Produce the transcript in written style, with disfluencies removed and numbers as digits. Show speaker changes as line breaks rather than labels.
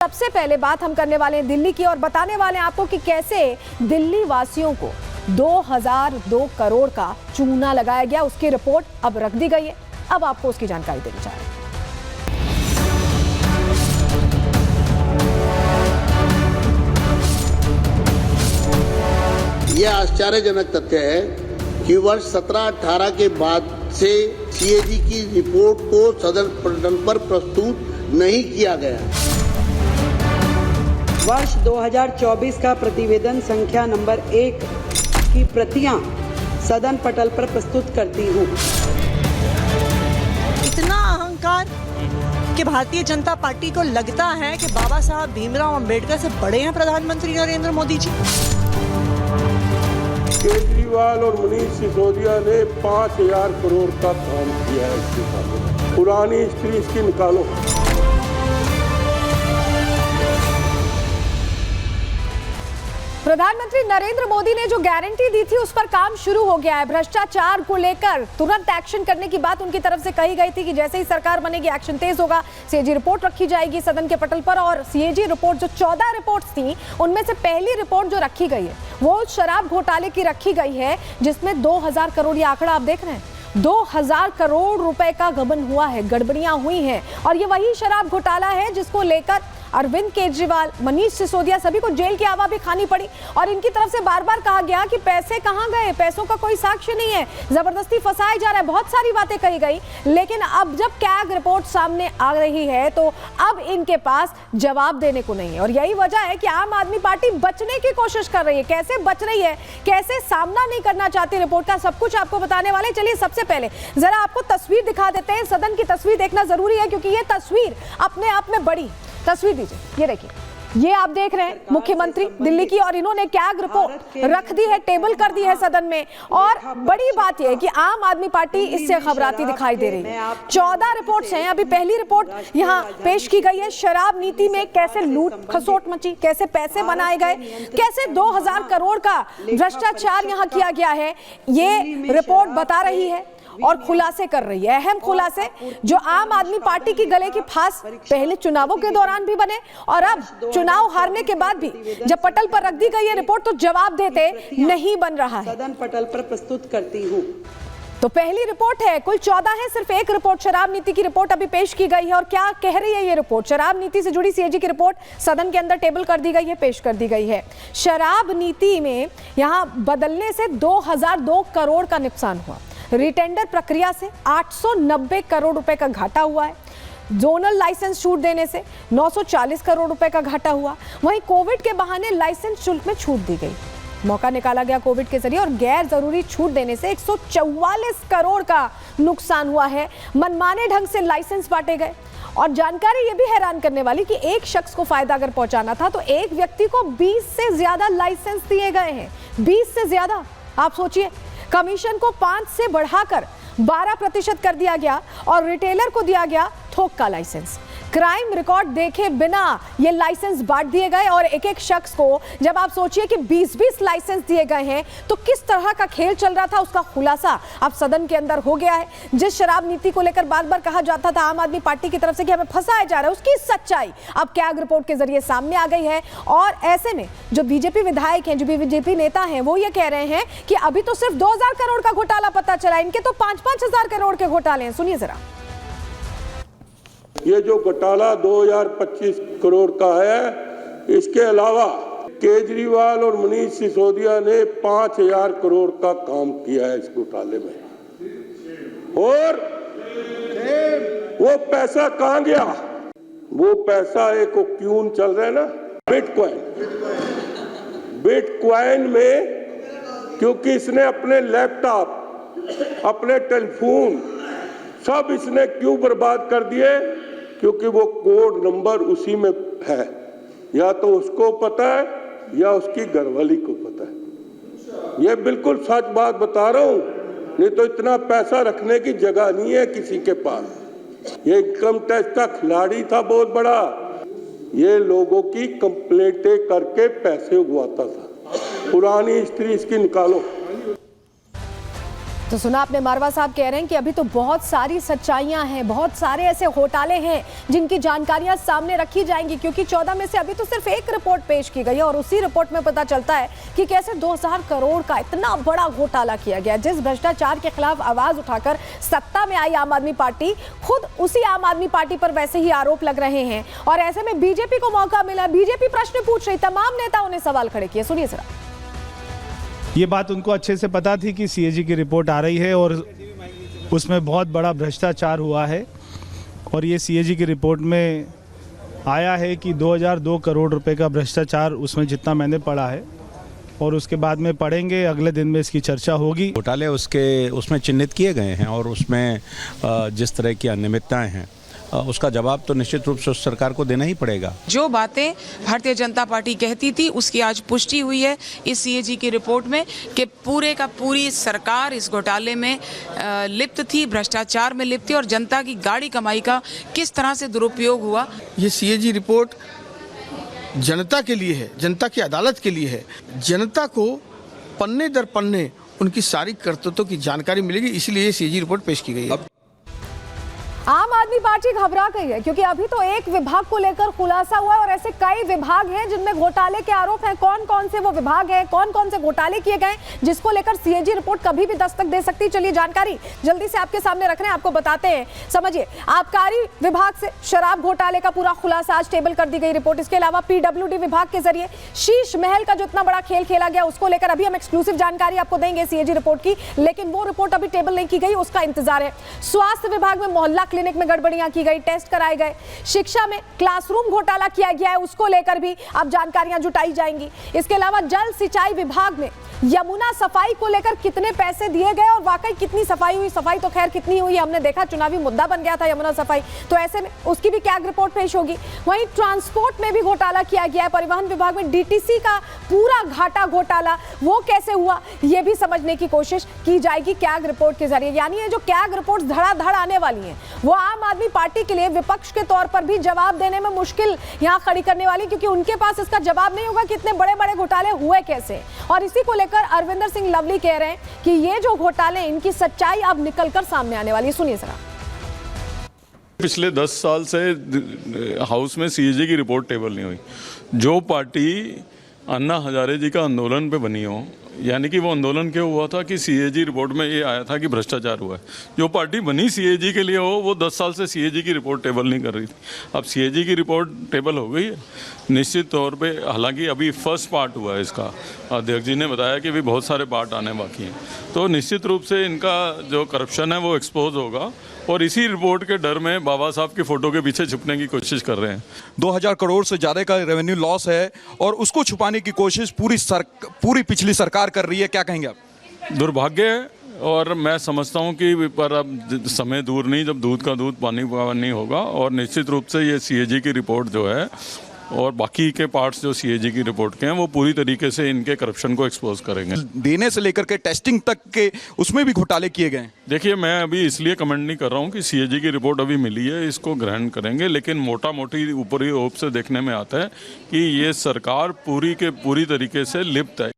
सबसे पहले बात हम करने वाले हैं दिल्ली की और बताने वाले हैं आपको कि कैसे दिल्ली वासियों को 2002 करोड़ का चूना लगाया गया। उसकी रिपोर्ट अब रख दी गई है। अब आपको उसकी जानकारी देनी चाह रहे हैं।
यह आश्चर्यजनक तथ्य है कि वर्ष 17-18 के बाद से सीएजी की रिपोर्ट को सदन पटल पर प्रस्तुत नहीं किया गया।
वर्ष 2024 का प्रतिवेदन संख्या नंबर 1 की प्रतियां सदन पटल पर प्रस्तुत करती हूं।
इतना अहंकार कि भारतीय जनता पार्टी को लगता है कि बाबा साहब भीमराव अंबेडकर से बड़े हैं प्रधानमंत्री नरेंद्र मोदी जी।
केजरीवाल और मनीष सिसोदिया ने 5000 करोड़ का काम किया है इसके सामने। पुरानी हिस्ट्री इसकी निकालो।
प्रधानमंत्री नरेंद्र मोदी ने जो गारंटी दी थी उस पर काम शुरू हो गया है। भ्रष्टाचार को लेकर तुरंत एक्शन करने की बात उनकी तरफ से कही गई थी कि जैसे ही सरकार बनेगी एक्शन तेज होगा। सीएजी रिपोर्ट रखी जाएगी सदन के पटल पर और सीएजी रिपोर्ट जो 14 रिपोर्ट्स थी उनमें से पहली रिपोर्ट जो रखी गई है वो शराब घोटाले की रखी गई है, जिसमें 2000 करोड़ ये आंकड़ा आप देख रहे हैं। 2000 करोड़ रुपए का गबन हुआ है, गड़बड़ियां हुई हैं और ये वही शराब घोटाला है जिसको लेकर अरविंद केजरीवाल, मनीष सिसोदिया सभी को जेल की हवा भी खानी पड़ी और इनकी तरफ से बार बार कहा गया कि पैसे कहां गए, पैसों का कोई साक्ष्य नहीं है, जबरदस्ती फंसाया जा रहा है। बहुत सारी बातें कही गई, लेकिन अब जब कैग रिपोर्ट सामने आ रही है तो अब इनके पास जवाब देने को नहीं है और यही वजह है कि आम आदमी पार्टी बचने की कोशिश कर रही है। कैसे बच रही है, कैसे सामना नहीं करना चाहती रिपोर्ट का, सब कुछ आपको बताने वाले। चलिए सबसे पहले जरा आपको तस्वीर दिखा देते हैं। सदन की तस्वीर देखना जरूरी है क्योंकि ये तस्वीर अपने आप में बड़ी तस्वीर दीजिए। ये देखिए, ये आप देख रहे हैं मुख्यमंत्री दिल्ली की और इन्होंने कैग रिपोर्ट रख दी है, टेबल कर दी है सदन में। और बड़ी बात यह है कि आम आदमी पार्टी इससे घबराती दिखाई दे रही है। 14 रिपोर्ट्स हैं। अभी पहली रिपोर्ट यहाँ पेश की गई है। शराब नीति में कैसे लूट खसोट मची, कैसे पैसे बनाए गए, कैसे 2000 करोड़ का भ्रष्टाचार यहाँ किया गया है, ये रिपोर्ट बता रही है और खुलासे कर रही है, अहम खुलासे जो आम आदमी पार्टी की गले की फांस पहले चुनावों के दौरान भी बने और अब चुनाव हारने के बाद भी जब पटल पर रख दी गई है रिपोर्ट तो जवाब देते नहीं बन रहा है।
सदन पटल पर प्रस्तुत करती हूँ।
तो पहली रिपोर्ट है, कुल 14 है, सिर्फ एक रिपोर्ट शराब नीति की रिपोर्ट अभी पेश की गई है। और क्या कह रही है ये रिपोर्ट? शराब नीति से जुड़ी सीएजी की रिपोर्ट सदन के अंदर टेबल कर दी गई है, पेश कर दी गई है। शराब नीति में यहां बदलने से 2002 करोड़ का नुकसान हुआ। रिटेंडर प्रक्रिया से 890 करोड़ रुपए का घाटा हुआ है। जोनल लाइसेंस छूट देने से 940 करोड़ रुपए का घाटा हुआ। वहीं कोविड के बहाने लाइसेंस शुल्क में छूट दी गई, मौका निकाला गया कोविड के जरिए और गैर जरूरी छूट देने से 144 करोड़ का नुकसान हुआ है। मनमाने ढंग से लाइसेंस बांटे गए और जानकारी ये भी हैरान करने वाली कि एक शख्स को फायदा अगर पहुंचाना था तो एक व्यक्ति को 20 से ज्यादा लाइसेंस दिए गए हैं। 20 से ज्यादा, आप सोचिए। कमीशन को 5 से बढ़ाकर 12% कर दिया गया और रिटेलर को दिया गया थोक का लाइसेंस। क्राइम रिकॉर्ड देखे बिना ये लाइसेंस बांट दिए गए और एक एक शख्स को जब आप सोचिए कि 20-20 लाइसेंस दिए गए हैं तो किस तरह का खेल चल रहा था उसका खुलासा अब सदन के अंदर हो गया है। जिस शराब नीति को लेकर बार बार कहा जाता था आम आदमी पार्टी की तरफ से कि हमें फंसाया जा रहा है, उसकी सच्चाई अब कैग रिपोर्ट के जरिए सामने आ गई है। और ऐसे में जो बीजेपी विधायक हैं, जो बीजेपी नेता हैं, वो ये कह रहे हैं कि अभी तो सिर्फ 2000 करोड़ का घोटाला पता चला, इनके तो 5-5 हजार करोड़ के घोटाले हैं। सुनिए जरा।
ये जो घोटाला 2025 करोड़ का है, इसके अलावा केजरीवाल और मनीष सिसोदिया ने 5000 करोड़ का काम किया है इस घोटाले में। और वो पैसा कहां गया? वो पैसा एक क्यून चल रहा है ना, बिटकॉइन में, क्योंकि इसने अपने लैपटॉप, अपने टेलीफोन सब इसने क्यों बर्बाद कर दिए? क्योंकि वो कोड नंबर उसी में है, या तो उसको पता है या उसकी घरवाली को पता है। ये बिल्कुल सच बात बता रहा हूं, नहीं तो इतना पैसा रखने की जगह नहीं है किसी के पास। ये इनकम टैक्स का खिलाड़ी था बहुत बड़ा, ये लोगों की कंप्लेंटें करके पैसे उगवाता था। पुरानी हिस्ट्री इसकी निकालो।
तो सुना आपने, मारवा साहब कह रहे हैं कि अभी तो बहुत सारी सच्चाइयां हैं, बहुत सारे ऐसे घोटाले हैं जिनकी जानकारियां सामने रखी जाएंगी, क्योंकि 14 में से अभी तो सिर्फ एक रिपोर्ट पेश की गई है और उसी रिपोर्ट में पता चलता है कि कैसे 2000 करोड़ का इतना बड़ा घोटाला किया गया। जिस भ्रष्टाचार के खिलाफ आवाज उठाकर सत्ता में आई आम आदमी पार्टी, खुद उसी आम आदमी पार्टी पर वैसे ही आरोप लग रहे हैं और ऐसे में बीजेपी को मौका मिला। बीजेपी प्रश्न पूछ रही, तमाम नेताओं ने सवाल खड़े किए। सुनिए जरा।
ये बात उनको अच्छे से पता थी कि सीएजी की रिपोर्ट आ रही है और उसमें बहुत बड़ा भ्रष्टाचार हुआ है और ये सीएजी की रिपोर्ट में आया है कि 2002 करोड़ रुपए का भ्रष्टाचार, उसमें जितना मैंने पढ़ा है और उसके बाद में पढ़ेंगे, अगले दिन में इसकी चर्चा होगी।
घोटाले उसमें चिन्हित किए गए हैं और उसमें जिस तरह की अनियमितताएं हैं उसका जवाब तो निश्चित रूप से उस सरकार को देना ही पड़ेगा।
जो बातें भारतीय जनता पार्टी कहती थी उसकी आज पुष्टि हुई है इस सीएजी की रिपोर्ट में कि पूरे का पूरी सरकार इस घोटाले में लिप्त थी, भ्रष्टाचार में लिप्त थी और जनता की गाढ़ी कमाई का किस तरह से दुरुपयोग हुआ।
ये सीएजी रिपोर्ट जनता के लिए है, जनता की अदालत के लिए है। जनता को पन्ने दर पन्ने उनकी सारी करतूतों की जानकारी मिलेगी, इसलिए ये सीएजी रिपोर्ट पेश की गई है।
आम आदमी पार्टी घबरा गई है क्योंकि अभी तो एक विभाग को लेकर खुलासा हुआ है और ऐसे कई विभाग हैं जिनमें घोटाले के आरोप हैं। कौन कौन से वो विभाग हैं, कौन कौन से घोटाले किए गए, जिसको लेकर सीएजी रिपोर्ट कभी भी दस्तक दे सकती है। चलिए जानकारी जल्दी से आपके सामने रख रहे हैं, आपको बताते हैं। समझिए, आबकारी विभाग से शराब घोटाले का पूरा खुलासा आज टेबल कर दी गई रिपोर्ट। इसके अलावा पीडब्ल्यूडी विभाग के जरिए शीश महल का जो इतना बड़ा खेल खेला गया उसको लेकर अभी हम एक्सक्लूसिव जानकारी आपको देंगे सीएजी रिपोर्ट की, लेकिन वो रिपोर्ट अभी टेबल नहीं की गई, उसका इंतजार है। स्वास्थ्य विभाग में मोहल्ला क्लिनिक में गड़बड़ियां की गई, टेस्ट कराए गए। शिक्षा में क्लासरूम घोटाला किया गया है, उसको लेकर भी अब जानकारियां जुटाई जाएंगी। इसके अलावा जल सिंचाई विभाग में यमुना सफाई को लेकर कितने पैसे दिए गए और वाकई कितनी सफाई हुई, सफाई तो खैर कितनी हुई हमने देखा, चुनावी मुद्दा बन गया था यमुना सफाई, तो ऐसे में उसकी भी कैग रिपोर्ट पेश होगी। वहीं ट्रांसपोर्ट में भी घोटाला किया गया है, परिवहन विभाग में डीटीसी का पूरा घाटा घोटाला, वो कैसे हुआ ये भी समझने की कोशिश की जाएगी कैग रिपोर्ट के जरिए। यानी ये जो कैग रिपोर्ट धड़ाधड़ आने वाली है वो आम आदमी पार्टी के लिए विपक्ष के तौर पर भी जवाब देने में मुश्किल यहां खड़ी करने वाली, क्योंकि उनके पास इसका जवाब नहीं होगा कि इतने बड़े बड़े घोटाले हुए कैसे। और इसी को लेकर अरविंदर सिंह लवली कह रहे हैं कि ये जो घोटाले, इनकी सच्चाई अब निकलकर सामने आने वाली है। सुनिए जरा।
पिछले 10 साल से हाउस में सीएजी की रिपोर्ट टेबल नहीं हुई। जो पार्टी अन्ना हजारे जी का आंदोलन पे बनी हो, यानी कि वो आंदोलन क्यों हुआ था कि सीएजी रिपोर्ट में ये आया था कि भ्रष्टाचार हुआ है, जो पार्टी बनी सीएजी के लिए हो वो 10 साल से सीएजी की रिपोर्ट टेबल नहीं कर रही थी। अब सीएजी की रिपोर्ट टेबल हो गई है निश्चित तौर पे, हालांकि अभी फर्स्ट पार्ट हुआ है इसका, अध्यक्ष जी ने बताया कि भी बहुत सारे पार्ट आने बाकी हैं, तो निश्चित रूप से इनका जो करप्शन है वो एक्सपोज होगा और इसी रिपोर्ट के डर में बाबा साहब की फोटो के पीछे छुपने की कोशिश कर रहे हैं।
2000 करोड़ से ज़्यादा का रेवेन्यू लॉस है और उसको छुपाने की कोशिश पूरी पिछली सरकार कर रही है, क्या कहेंगे आप?
दुर्भाग्य है और मैं समझता हूं कि पर अब समय दूर नहीं जब दूध का दूध पानी का नहीं होगा और निश्चित रूप से ये सीएजी की रिपोर्ट जो है और बाकी के पार्ट्स जो सीएजी की रिपोर्ट के हैं वो पूरी तरीके से इनके करप्शन को एक्सपोज करेंगे।
देने से लेकर के टेस्टिंग तक के उसमें भी घोटाले किए गए।
देखिए, मैं अभी इसलिए कमेंट नहीं कर रहा हूं कि सीएजी की रिपोर्ट अभी मिली है, इसको ग्रहण करेंगे, लेकिन मोटा मोटी ऊपरी ओप से देखने में आता है कि ये सरकार पूरी तरीके से लिप्त है।